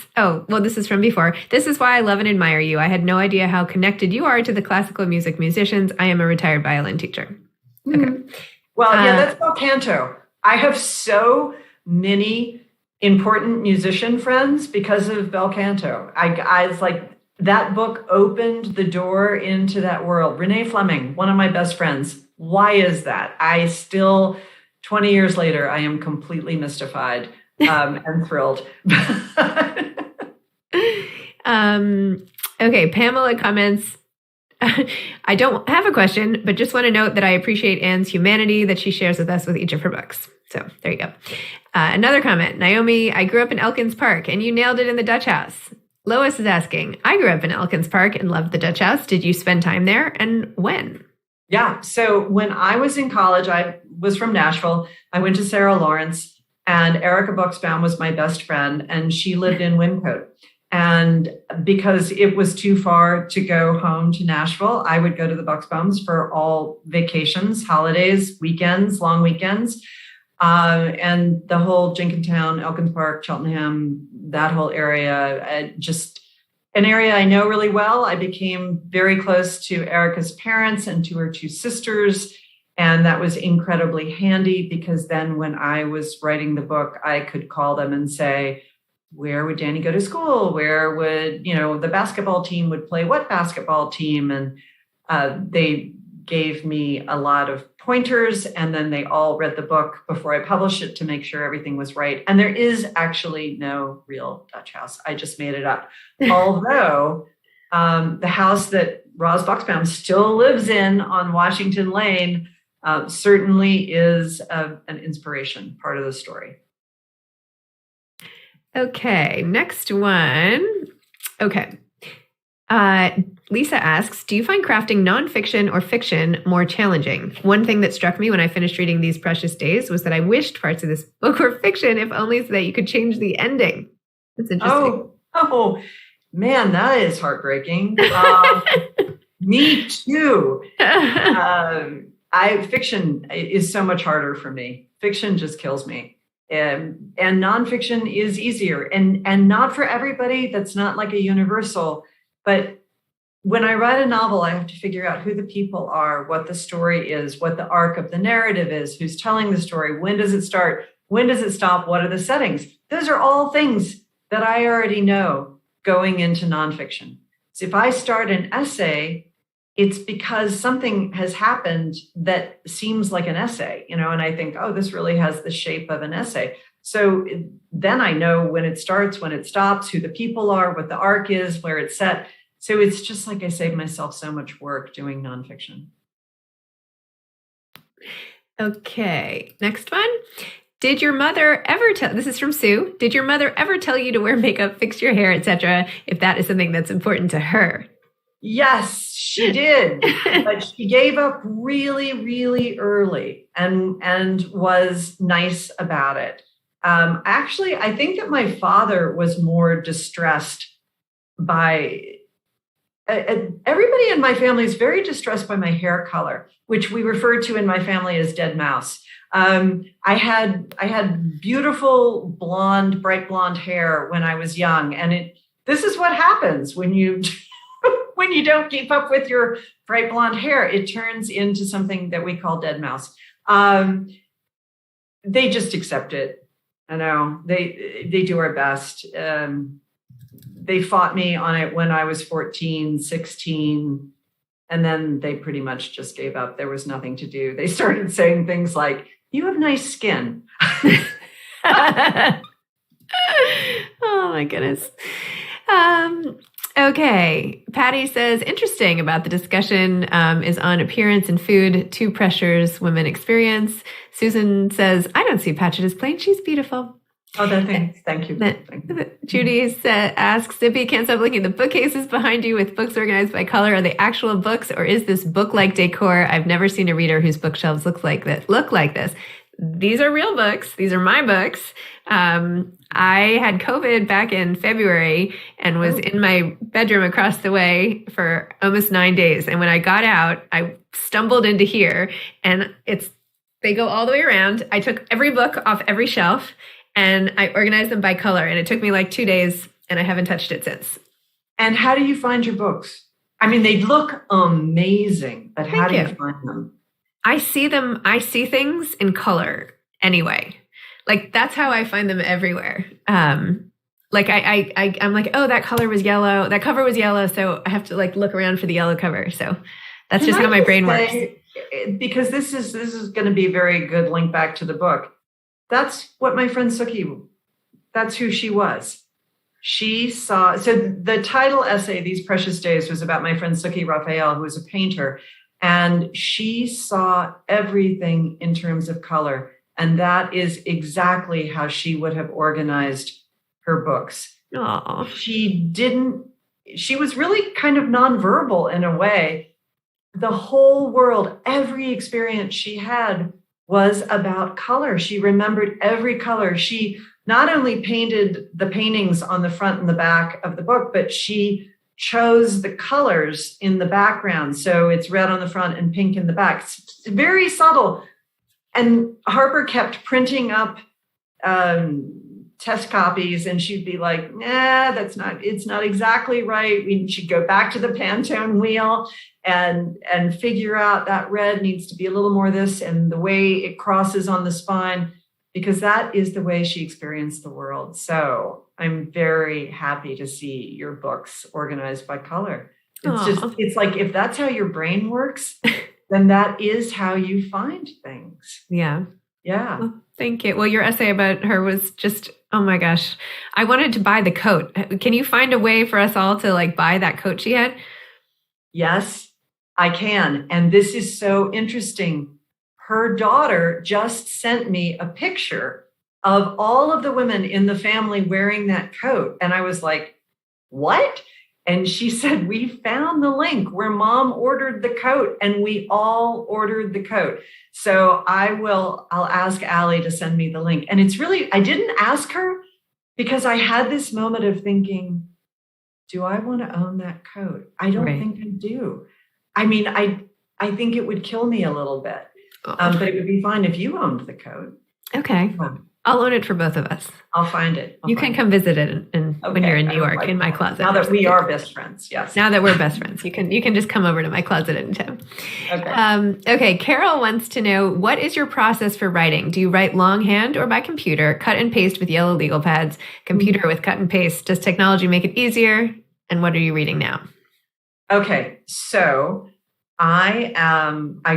this is from before. This is why I love and admire you. I had no idea how connected you are to the classical music musicians. I am a retired violin teacher. Okay. Well, that's bel canto. I have so many important musician friends because of bel canto. I was like, that book opened the door into that world. Renee Fleming, one of my best friends. Why is that? I still, 20 years later, I am completely mystified and thrilled. Okay, Pamela comments, I don't have a question, but just want to note that I appreciate Anne's humanity that she shares with us with each of her books. So there you go. Another comment, Naomi, I grew up in Elkins Park and you nailed it in the Dutch House. Lois is asking, I grew up in Elkins Park and loved the Dutch House. Did you spend time there and when? Yeah. So when I was in college, I was from Nashville. I went to Sarah Lawrence, and Erica Buxbaum was my best friend, and she lived in Wyncote. And because it was too far to go home to Nashville, I would go to the Buxbaums for all vacations, holidays, weekends, long weekends. And the whole Jenkintown, Elkins Park, Cheltenham, that whole area, just an area I know really well. I became very close to Erica's parents and to her two sisters. And that was incredibly handy because then when I was writing the book, I could call them and say, where would Danny go to school? Where would, the basketball team would play what basketball team? And they gave me a lot of pointers, and then they all read the book before I published it to make sure everything was right. And there is actually no real Dutch house. I just made it up. Although the house that Roz Buxbaum still lives in on Washington Lane certainly is an inspiration, part of the story. Okay, next one. Okay. Lisa asks, do you find crafting nonfiction or fiction more challenging? One thing that struck me when I finished reading These Precious Days was that I wished parts of this book were fiction, if only so that you could change the ending. That's interesting. Oh man, that is heartbreaking. Me too. Fiction is so much harder for me. Fiction just kills me. And nonfiction is easier, and not for everybody. That's not like a universal. But when I write a novel, I have to figure out who the people are, what the story is, what the arc of the narrative is, who's telling the story, when does it start, when does it stop, what are the settings? Those are all things that I already know going into nonfiction. So if I start an essay, it's because something has happened that seems like an essay, and I think, oh, this really has the shape of an essay. So then I know when it starts, when it stops, who the people are, what the arc is, where it's set. So it's just like I save myself so much work doing nonfiction. Okay, next one. Did your mother ever tell, this is from Sue, did your mother ever tell you to wear makeup, fix your hair, etc., if that is something that's important to her? Yes, she did. But she gave up really, really early and was nice about it. Actually, I think that my father was more distressed by, everybody in my family is very distressed by my hair color, which we refer to in my family as dead mouse. I had beautiful blonde, bright blonde hair when I was young. And this is what happens when you when you don't keep up with your bright blonde hair. It turns into something that we call dead mouse. They just accept it. I know they do our best. They fought me on it when I was 14, 16, and then they pretty much just gave up. There was nothing to do. They started saying things like, you have nice skin. Oh my goodness. Okay. Patty says, interesting about the discussion is on appearance and food, two pressures women experience. Susan says, I don't see Patchett as plain. She's beautiful. Oh, thank you. Judy asks, Zippy, can't stop looking at the bookcases behind you with books organized by color. Are they actual books, or is this book-like decor? I've never seen a reader whose bookshelves look like this. These are real books. These are my books. I had COVID back in February and was in my bedroom across the way for almost 9 days. And when I got out, I stumbled into here, and they go all the way around. I took every book off every shelf, and I organized them by color, and it took me like 2 days, and I haven't touched it since. And how do you find your books? I mean, they look amazing, but how do you find them? I see things in color anyway. Like, that's how I find them everywhere. Like I'm like, oh, that color was yellow. That cover was yellow. So I have to like look around for the yellow cover. So that's just how my brain works. Because this is going to be a very good link back to the book. That's what my friend Suki, that's who she was. She saw, so the title essay, These Precious Days, was about my friend Suki Raphael, who was a painter. And she saw everything in terms of color. And that is exactly how she would have organized her books. Aww. She was really kind of nonverbal in a way. The whole world, every experience she had was about color. She remembered every color. She not only painted the paintings on the front and the back of the book, but she chose the colors in the background. So it's red on the front and pink in the back. It's very subtle. And Harper kept printing up test copies, and she'd be like, nah, it's not exactly right. She'd go back to the Pantone wheel and figure out that red needs to be a little more this and the way it crosses on the spine, because that is the way she experienced the world. So I'm very happy to see your books organized by color. It's like, if that's how your brain works, then that is how you find things. Yeah. Yeah. Well, thank you. Well, your essay about her was just, oh my gosh. I wanted to buy the coat. Can you find a way for us all to like buy that coat she had? Yes, I can. And this is so interesting. Her daughter just sent me a picture of all of the women in the family wearing that coat. And I was like, what? And she said, we found the link where mom ordered the coat, and we all ordered the coat. So I'll ask Allie to send me the link. And it's really, I didn't ask her because I had this moment of thinking, do I want to own that coat? I don't think I do. I mean, I think it would kill me a little bit, but it would be fine if you owned the coat. Okay. I'll own it for both of us. I'll find it. You can come visit it when you're in New York in my closet. Now that we are best friends, yes. Now that we're best friends, you can just come over to my closet in town. Okay. Okay. Carol wants to know, what is your process for writing? Do you write longhand or by computer? Cut and paste with yellow legal pads? Computer with cut and paste? Does technology make it easier? And what are you reading now? Okay, so I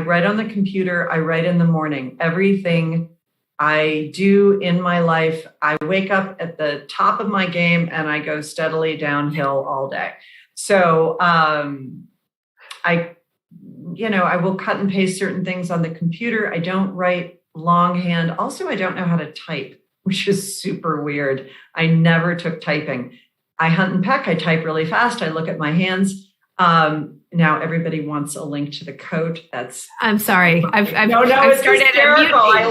write on the computer. I write in the morning. Everything I do in my life, I wake up at the top of my game and I go steadily downhill all day. So I will cut and paste certain things on the computer. I don't write longhand. Also, I don't know how to type, which is super weird. I never took typing. I hunt and peck. I type really fast. I look at my hands. Now everybody wants a link to the coat. I'm sorry. I've it's started hysterical. I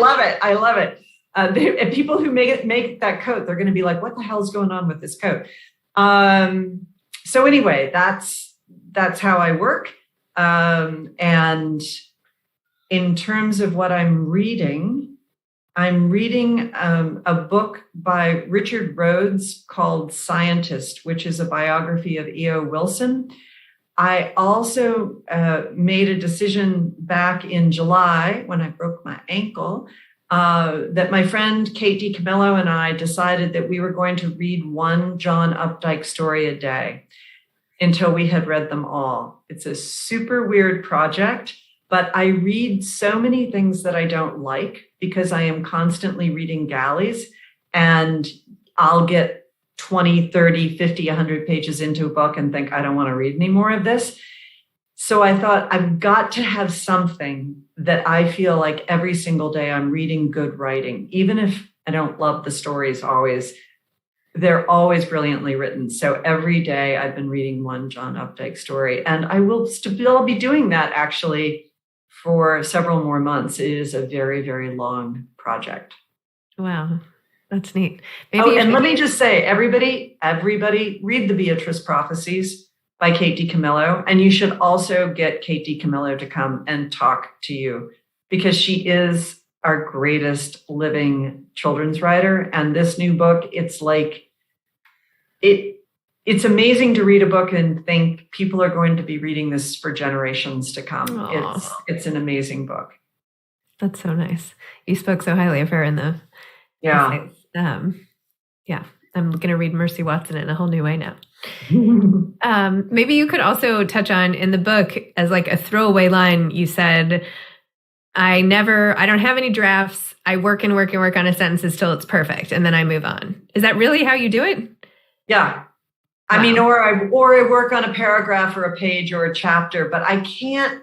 love it. And people who make that coat, they're going to be like, what the hell is going on with this coat? So anyway, that's how I work. And in terms of what I'm reading a book by Richard Rhodes called Scientist, which is a biography of E.O. Wilson. I also made a decision back in July when I broke my ankle that my friend Kate DiCamillo and I decided that we were going to read one John Updike story a day until we had read them all. It's a super weird project, but I read so many things that I don't like because I am constantly reading galleys, and I'll get 20, 30, 50, 100 pages into a book and think, I don't want to read any more of this. So I thought, I've got to have something that I feel like every single day I'm reading good writing. Even if I don't love the stories always, they're always brilliantly written. So every day I've been reading one John Updike story, and I will still be doing that actually for several more months. It is a very, very long project. Wow. That's neat. Let me just say, everybody read the Beatrice Prophecies by Kate DiCamillo. And you should also get Kate DiCamillo to come and talk to you, because she is our greatest living children's writer. And this new book, it's amazing to read a book and think people are going to be reading this for generations to come. Aww. It's an amazing book. That's so nice. You spoke so highly of her in the essays. Yeah, I'm going to read Mercy Watson in a whole new way now. Maybe you could also touch on in the book as like a throwaway line. You said, I don't have any drafts. I work and work and work on a sentence till it's perfect. And then I move on. Is that really how you do it? Yeah. Wow. I mean, or I work on a paragraph or a page or a chapter, but I can't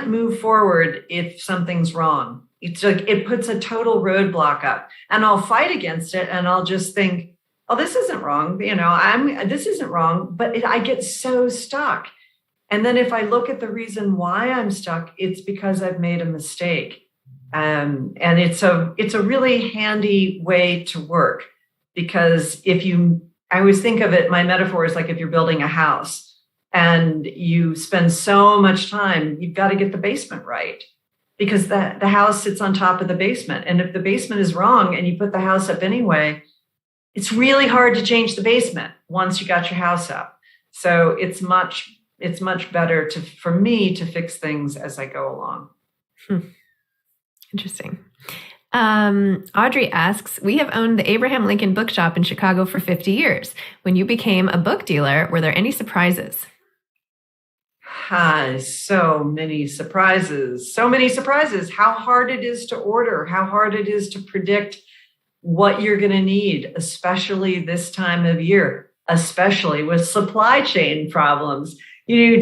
move forward if something's wrong. It's like it puts a total roadblock up, and I'll fight against it, and I'll just think, oh, this isn't wrong. This isn't wrong, but I get so stuck. And then if I look at the reason why I'm stuck, it's because I've made a mistake. And it's a really handy way to work, because I always think of it, my metaphor is like if you're building a house and you spend so much time, you've got to get the basement right, because the house sits on top of the basement. And if the basement is wrong and you put the house up anyway, it's really hard to change the basement once you got your house up. So it's much better for me to fix things as I go along. Interesting. Audrey asks, we have owned the Abraham Lincoln Bookshop in Chicago for 50 years. When you became a book dealer, were there any surprises? So many surprises. How hard it is to order, how hard it is to predict what you're going to need, especially this time of year, especially with supply chain problems. I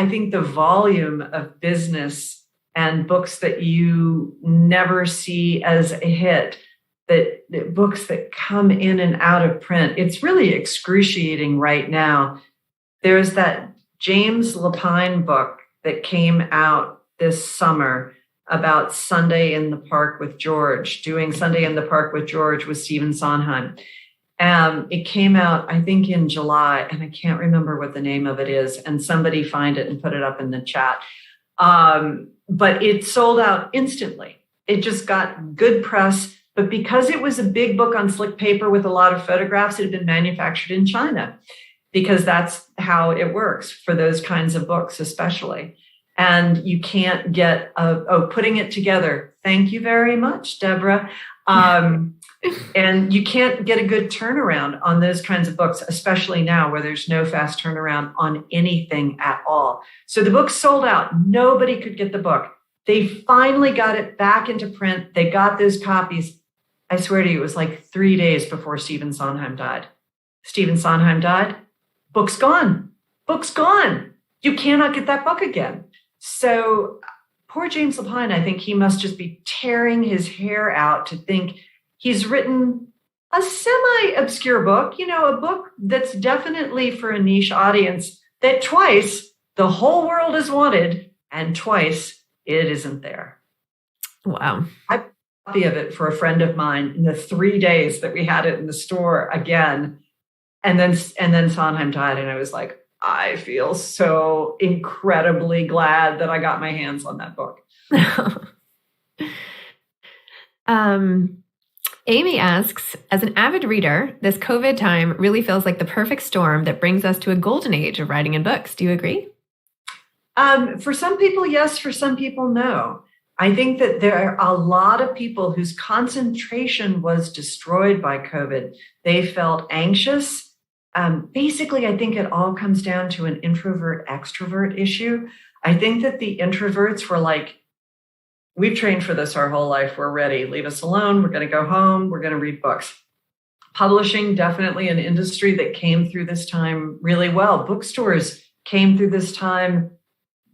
think the volume of business and books that you never see as a hit, that books that come in and out of print, it's really excruciating right now. There's that James Lapine book that came out this summer about Sunday in the Park with George, doing Sunday in the Park with George with Stephen Sondheim. It came out, I think, in July, and I can't remember what the name of it is, and somebody find it and put it up in the chat. But it sold out instantly. It just got good press. But because it was a big book on slick paper with a lot of photographs, it had been manufactured in China, because that's how it works for those kinds of books, especially. And you can't get putting it together. Thank you very much, Deborah. And you can't get a good turnaround on those kinds of books, especially now where there's no fast turnaround on anything at all. So the book sold out. Nobody could get the book. They finally got it back into print. They got those copies. I swear to you, it was like 3 days before Stephen Sondheim died. Stephen Sondheim died. Book's gone. Book's gone. You cannot get that book again. So poor James Lapine, I think he must just be tearing his hair out to think he's written a semi-obscure book, a book that's definitely for a niche audience that twice the whole world has wanted, and twice it isn't there. Wow. I have a copy of it for a friend of mine in the 3 days that we had it in the store again. And then Sondheim died, and I was like, I feel so incredibly glad that I got my hands on that book. Amy asks, as an avid reader, this COVID time really feels like the perfect storm that brings us to a golden age of writing and books. Do you agree? For some people, yes. For some people, no. I think that there are a lot of people whose concentration was destroyed by COVID. They felt anxious. Basically, I think it all comes down to an introvert-extrovert issue. I think that the introverts were like, we've trained for this our whole life. We're ready. Leave us alone. We're going to go home. We're going to read books. Publishing, definitely an industry that came through this time really well. Bookstores came through this time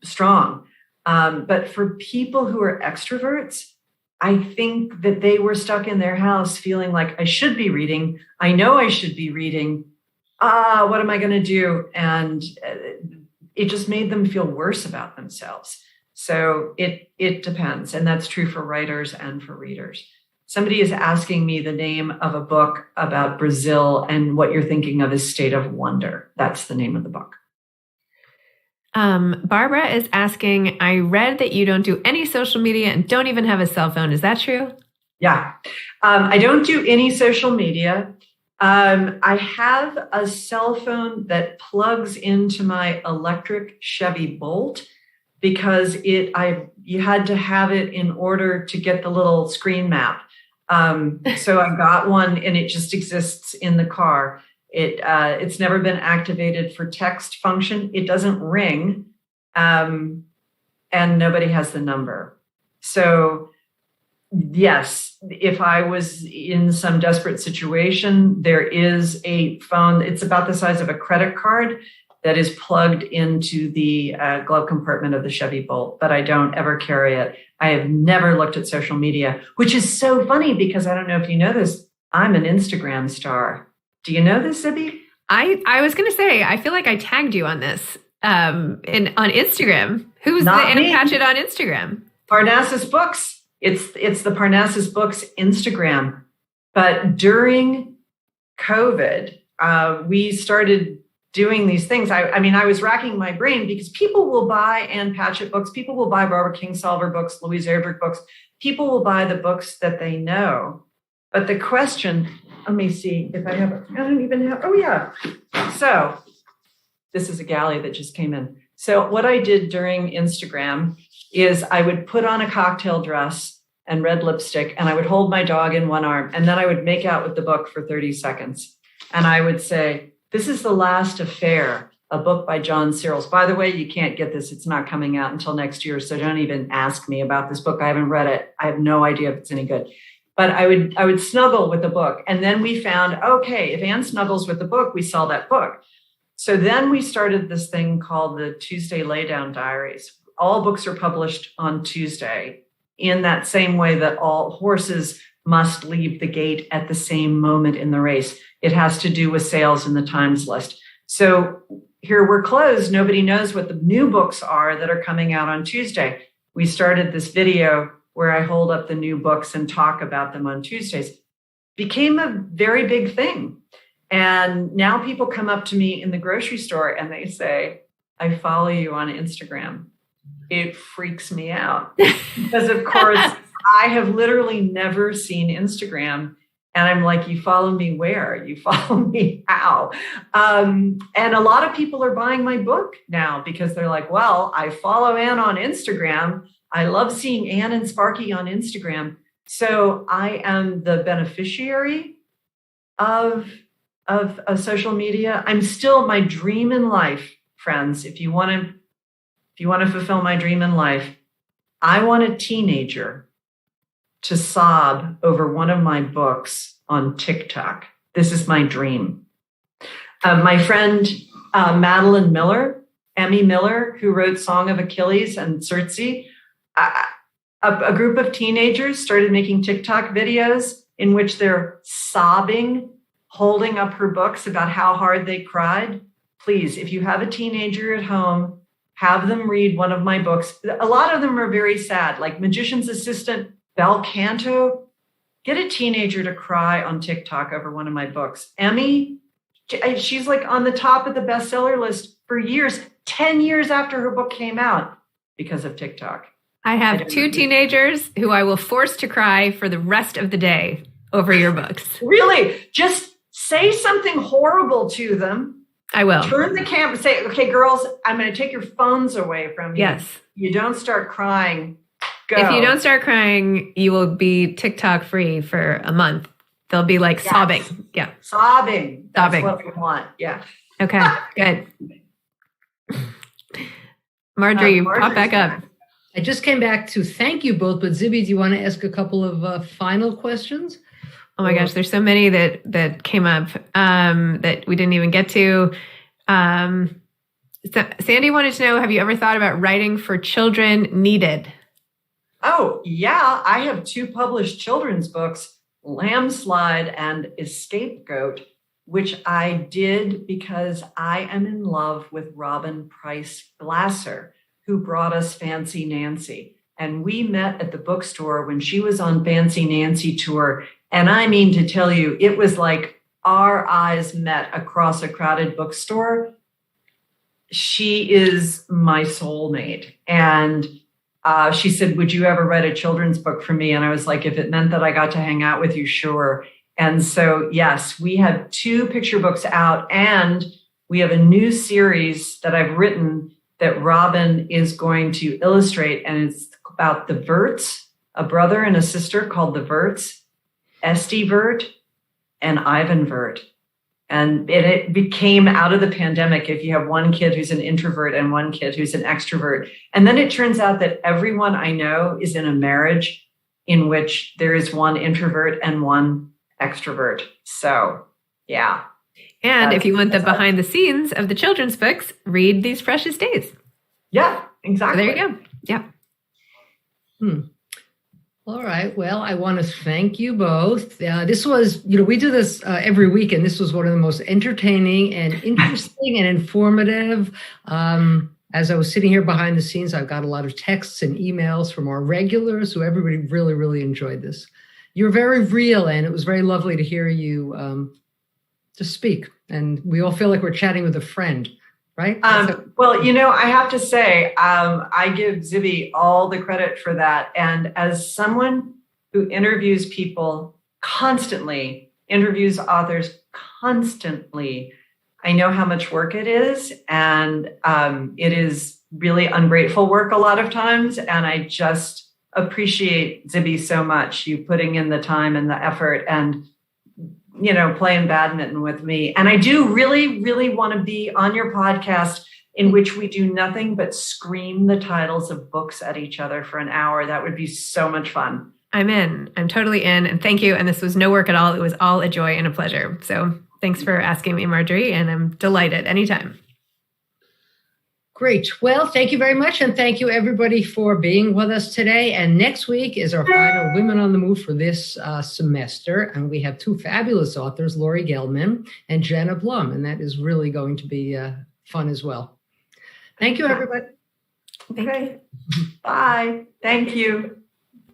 strong. But for people who are extroverts, I think that they were stuck in their house feeling like, I should be reading. I know I should be reading. What am I going to do? And it just made them feel worse about themselves. So it depends. And that's true for writers and for readers. Somebody is asking me the name of a book about Brazil, and what you're thinking of is State of Wonder. That's the name of the book. Barbara is asking, I read that you don't do any social media and don't even have a cell phone. Is that true? Yeah. I don't do any social media. I have a cell phone that plugs into my electric Chevy Bolt because you had to have it in order to get the little screen map. So I got one and it just exists in the car. It's never been activated for text function. It doesn't ring, and nobody has the number. So yes, if I was in some desperate situation, there is a phone. It's about the size of a credit card that is plugged into the glove compartment of the Chevy Bolt, but I don't ever carry it. I have never looked at social media, which is so funny because I don't know if you know this, I'm an Instagram star. Do you know this, Zibby? I was going to say, I feel like I tagged you on this on Instagram. Who's Not the Anna me. Patchett on Instagram? Parnassus Books. It's the Parnassus Books Instagram. But during COVID, we started doing these things. I was racking my brain because people will buy Ann Patchett books. People will buy Barbara Kingsolver books, Louise Erdrich books. People will buy the books that they know. But the question, let me see if I have it. I don't even have, oh yeah. So this is a galley that just came in. So what I did during Instagram is I would put on a cocktail dress and red lipstick, and I would hold my dog in one arm, and then I would make out with the book for 30 seconds. And I would say, this is The Last Affair, a book by John Searles. By the way, you can't get this. It's not coming out until next year, so don't even ask me about this book. I haven't read it. I have no idea if it's any good. But I would snuggle with the book. And then we found, okay, if Anne snuggles with the book, we sell that book. So then we started this thing called the Tuesday Laydown Diaries. All books are published on Tuesday in that same way that all horses must leave the gate at the same moment in the race. It has to do with sales in the Times list. So here we're closed. Nobody knows what the new books are that are coming out on Tuesday. We started this video where I hold up the new books and talk about them on Tuesdays. Became a very big thing. And now people come up to me in the grocery store and they say, I follow you on Instagram. It freaks me out because, of course, I have literally never seen Instagram. And I'm like, you follow me where? You follow me how? And a lot of people are buying my book now because they're like, well, I follow Anne on Instagram. I love seeing Anne and Sparky on Instagram. So I am the beneficiary of social media. I'm still, my dream in life, friends, if you want to fulfill my dream in life, I want a teenager to sob over one of my books on TikTok. This is my dream. My friend Madeline Miller, Emmy Miller, who wrote Song of Achilles and Circe, a group of teenagers started making TikTok videos in which they're sobbing, holding up her books about how hard they cried. Please, if you have a teenager at home, have them read one of my books. A lot of them are very sad, like Magician's Assistant, Bel Canto. Get a teenager to cry on TikTok over one of my books. Emmy, she's like on the top of the bestseller list for years, 10 years after her book came out because of TikTok. I have two teenagers who I will force to cry for the rest of the day over your books. Really? Just say something horrible to them. I will. Turn the camera, say, okay, girls, I'm going to take your phones away from you. Yes. You don't start crying. Go. If you don't start crying, you will be TikTok free for a month. They'll be like sobbing. Yeah. Sobbing. That's Sobbing. what we want. Yeah. Okay, good. Marjorie, pop back up. I just came back to thank you both, but Zibby, do you want to ask a couple of final questions? Oh my gosh, there's so many that came up that we didn't even get to. Sandy wanted to know, have you ever thought about writing for children needed? Oh, yeah. I have 2 published children's books, Landslide and Escapegoat, which I did because I am in love with Robin Price Glasser, who brought us Fancy Nancy. And we met at the bookstore when she was on Fancy Nancy tour. And I mean to tell you, it was like our eyes met across a crowded bookstore. she is my soulmate. And she said, would you ever write a children's book for me? And I was like, if it meant that I got to hang out with you, sure. And so, yes, we have 2 picture books out, and we have a new series that I've written that Robin is going to illustrate. And it's about the Verts, a brother and a sister called the Verts, Esty Vert and Ivan Vert. And it became out of the pandemic, if you have one kid who's an introvert and one kid who's an extrovert. And then it turns out that everyone I know is in a marriage in which there is one introvert and one extrovert. So, yeah. And if you want the behind the scenes of the children's books, read These Precious Days. Yeah, exactly. So there you go. Yeah. All right. Well, I want to thank you both. This was, we do this every week, and this was one of the most entertaining and interesting and informative. As I was sitting here behind the scenes, I've got a lot of texts and emails from our regulars, who everybody really, really enjoyed this. You're very real, and it was very lovely to hear you just speak. And we all feel like we're chatting with a friend. Right? Well, I have to say, I give Zibby all the credit for that. And as someone who interviews people constantly, interviews authors constantly, I know how much work it is. And it is really ungrateful work a lot of times. And I just appreciate Zibby so much, you putting in the time and the effort and playing badminton with me. And I do really, really want to be on your podcast, in which we do nothing but scream the titles of books at each other for an hour. That would be so much fun. I'm in. I'm totally in. And thank you. And this was no work at all. It was all a joy and a pleasure. So thanks for asking me, Marjorie. And I'm delighted anytime. Great. Well, thank you very much. And thank you, everybody, for being with us today. And next week is our final Women on the Move for this semester. And we have 2 fabulous authors, Lori Gelman and Jenna Blum. And that is really going to be fun as well. Thank you, everybody. Okay. Bye. Thank you.